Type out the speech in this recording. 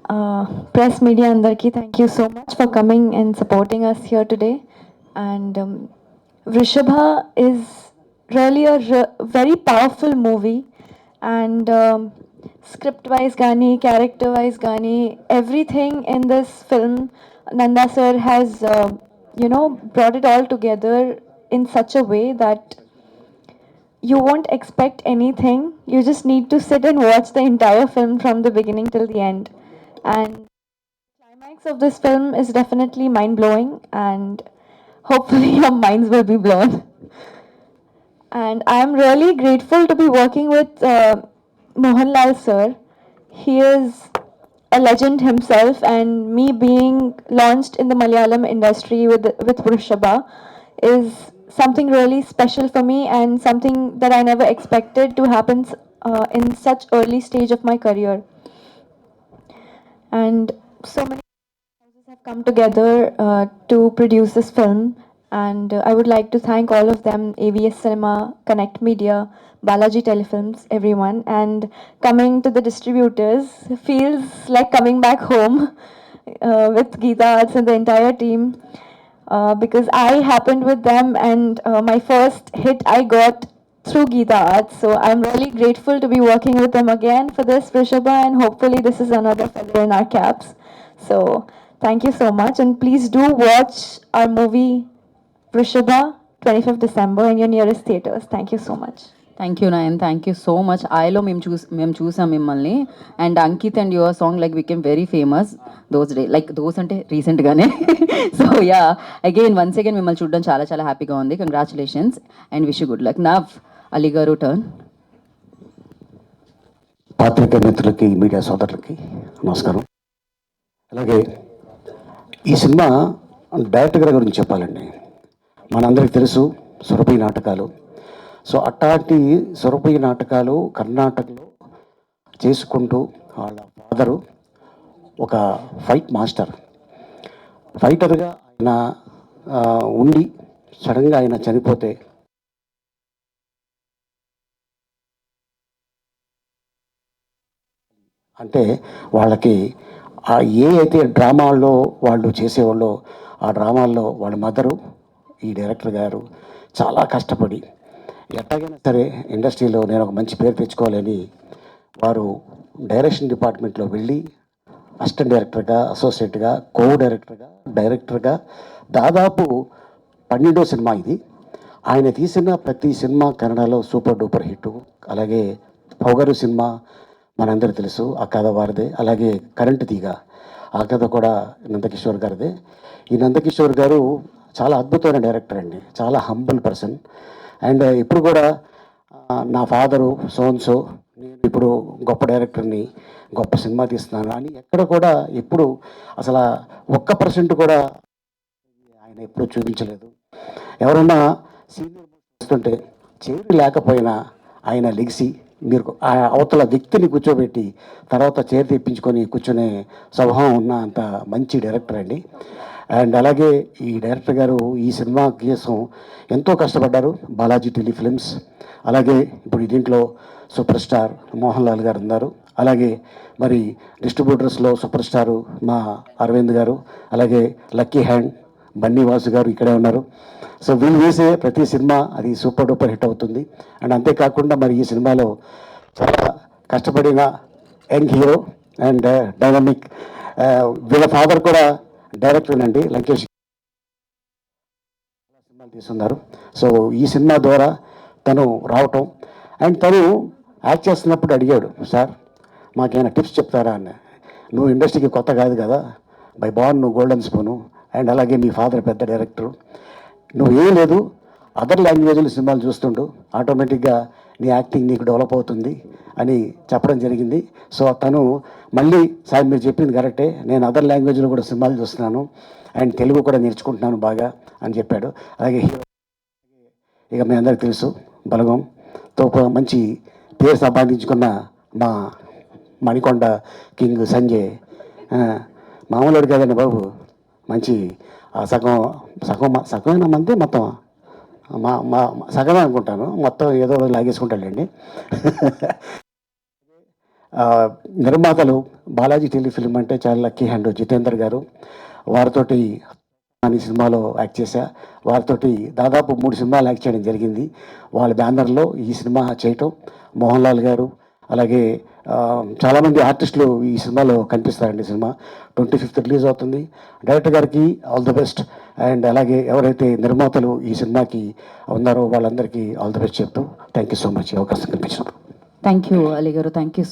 Press media Andarki, thank you so much for coming and supporting us here today. And Vrishabha is really a very powerful movie. And script wise, Gani, character wise, Gani, everything in this film, Nanda sir has, brought it all together in such a way that you won't expect anything. You just need to sit and watch the entire film from the beginning till the end. And climax of this film is definitely mind blowing, and hopefully your minds will be blown. And I'm really grateful to be working with Mohanlal sir. He is a legend himself, and me being launched in the Malayalam industry with Vrishabha is something really special for me, and something that I never expected to happen in such early stage of my career. And so many have come together to produce this film, and I would like to thank all of them: AVS Cinema, Connect Media, Balaji Telefilms, everyone. And coming to the distributors feels like coming back home with Geeta Arts and the entire team, because I happened with them, and my first hit I got through Geeta Arts. So I'm really grateful to be working with them again for this, Vrishabha, and hopefully this is another feather in our caps. So thank you so much, and please do watch our movie Vrishabha 25th December in your nearest theaters. Thank you so much. Thank you Nayan, thank you so much. ఐలో మేము చూసాం మిమ్మల్ని, and Ankit and your song like became very famous those days, like those అంటే రీసెంట్గానే. So yeah, again once again మిమ్మల్ని చూడడం చాలా చాలా హ్యాపీగా ఉంది. Congratulations and wish good luck. Now Ali garu turn. పాత్రిక మిత్రులకి, మీడియా సోదరులకి నమస్కారం. అలాగే ఈ సినిమా డైరెక్టర్ గారి గురించి చెప్పాలండి. మనందరికీ తెలుసు సురభి నాటకాలు. సో అట్లాంటి సురభి నాటకాలు కర్ణాటకలో చేసుకుంటూ వాళ్ళ ఫాదరు ఒక ఫైట్ మాస్టర్, ఫైటర్గా ఆయన ఉండి సడన్గా ఆయన చనిపోతే అంటే వాళ్ళకి ఏ అయితే డ్రామాల్లో వాళ్ళు చేసేవాళ్ళో ఆ డ్రామాల్లో వాళ్ళ మదరు, ఈ డైరెక్టర్ గారు చాలా కష్టపడి ఎట్లాగైనా సరే ఇండస్ట్రీలో నేను ఒక మంచి పేరు తెచ్చుకోవాలని వారు డైరెక్షన్ డిపార్ట్మెంట్లో వెళ్ళి అసిస్టెంట్ డైరెక్టర్గా, అసోసియేట్గా, కో డైరెక్టర్గా దాదాపు 12వ సినిమా ఇది. ఆయన తీసిన ప్రతి సినిమా కన్నడలో సూపర్ డూపర్ హిట్. అలాగే పొగరు సినిమా మనందరూ తెలుసు, ఆ కథ వారిదే. అలాగే కరెంటు తీగ, ఆ కథ కూడా నందకిషోర్ గారిదే. ఈ నందకిషోర్ గారు చాలా అద్భుతమైన డైరెక్టర్ అండి, చాలా హంబుల్ పర్సన్. అండ్ ఇప్పుడు కూడా నా ఫాదరు సోన్సో, నేను ఇప్పుడు గొప్ప డైరెక్టర్ని, గొప్ప సినిమా తీస్తున్నాను అని ఎక్కడ కూడా ఎప్పుడు అసలు 1% కూడా ఆయన ఎప్పుడూ చూపించలేదు. ఎవరన్నా సీనియర్ వస్తుంటే చేరి లేకపోయినా ఆయన లెగిసి మీరు అవతల వ్యక్తిని కూర్చోబెట్టి తర్వాత చేరి తెప్పించుకొని కూర్చునే స్వభావం ఉన్న అంత మంచి డైరెక్టర్ అండి. అండ్ అలాగే ఈ డైరెక్టర్ గారు ఈ సినిమా కోసం ఎంతో కష్టపడ్డారు. బాలాజీ టెలిఫిలిమ్స్, అలాగే ఇప్పుడు దీంట్లో సూపర్ స్టార్ మోహన్ లాల్ గారు ఉన్నారు. అలాగే మరి డిస్ట్రిబ్యూటర్స్లో సూపర్ స్టారు మా అరవింద్ గారు, అలాగే లక్కీ హ్యాండ్ బన్నీవాసు గారు ఇక్కడే ఉన్నారు. సో వీళ్ళు వేసే ప్రతి సినిమా అది సూపర్ డూపర్ హిట్ అవుతుంది. అండ్ అంతేకాకుండా మరి ఈ సినిమాలో చాలా కష్టపడిన యంగ్ హీరో అండ్ డైనమిక్, వీళ్ళ ఫాదర్ కూడా డైరెక్టర్ అండి, లంకేష్ సినిమాలు తీస్తున్నారు. సో ఈ సినిమా ద్వారా తను రావటం, అండ్ తను యాక్ట్ చేస్తున్నప్పుడు అడిగాడు, సార్ మాకేమైనా టిప్స్ చెప్తారా అని. నువ్వు ఇండస్ట్రీకి కొత్త కాదు కదా, బై బార్న్ నువ్వు గోల్డెన్ స్పూను, అండ్ అలాగే మీ ఫాదర్ పెద్ద డైరెక్టరు, నువ్వేం లేదు అదర్ లాంగ్వేజ్లో సినిమాలు చూస్తుండు, ఆటోమేటిక్గా నీ యాక్టింగ్ నీకు డెవలప్ అవుతుంది అని చెప్పడం జరిగింది. సో తను మళ్ళీ సార్ మీరు చెప్పింది కరెక్టే, నేను అదర్ లాంగ్వేజ్లో కూడా సినిమాలు చూస్తున్నాను అండ్ తెలుగు కూడా నేర్చుకుంటున్నాను బాగా అని చెప్పాడు. అలాగే హీరో ఇక మీ అందరికి తెలుసు బలగంతో మంచి పేరు సంపాదించుకున్న మా మణికొండ కింగ్ సంజయ్, మామూలుడు కదండి బాబు, మంచి సగం సగం సగమైన మంది మొత్తం మా మా సగమే అనుకుంటాను, మొత్తం ఏదో లాగేసుకుంటాడండి. నిర్మాతలు బాలాజీ టెలిఫిల్మ్ అంటే చాలా లక్కీ హ్యాండ్ జితేందర్ గారు, వారితోటి అని సినిమాలో యాక్ట్ చేశా. వారితోటి దాదాపు 3 సినిమాలు యాక్ట్ చేయడం జరిగింది. వాళ్ళ బ్యానర్లో ఈ సినిమా చేయటం, మోహన్ లాల్ గారు అలాగే చాలామంది ఆర్టిస్టులు ఈ సినిమాలో కనిపిస్తారండి. సినిమా 25th రిలీజ్ అవుతుంది. డైరెక్టర్ గారికి ఆల్ ది బెస్ట్. అండ్ అలాగే ఎవరైతే నిర్మాతలు ఈ సినిమాకి ఉన్నారో వాళ్ళందరికీ ఆల్ ది బెస్ట్ చెప్తూ థ్యాంక్ యూ సో మచ్ ఈ అవకాశం కల్పించినప్పుడు. థ్యాంక్ యూ అలీ గారు, థ్యాంక్ యూ.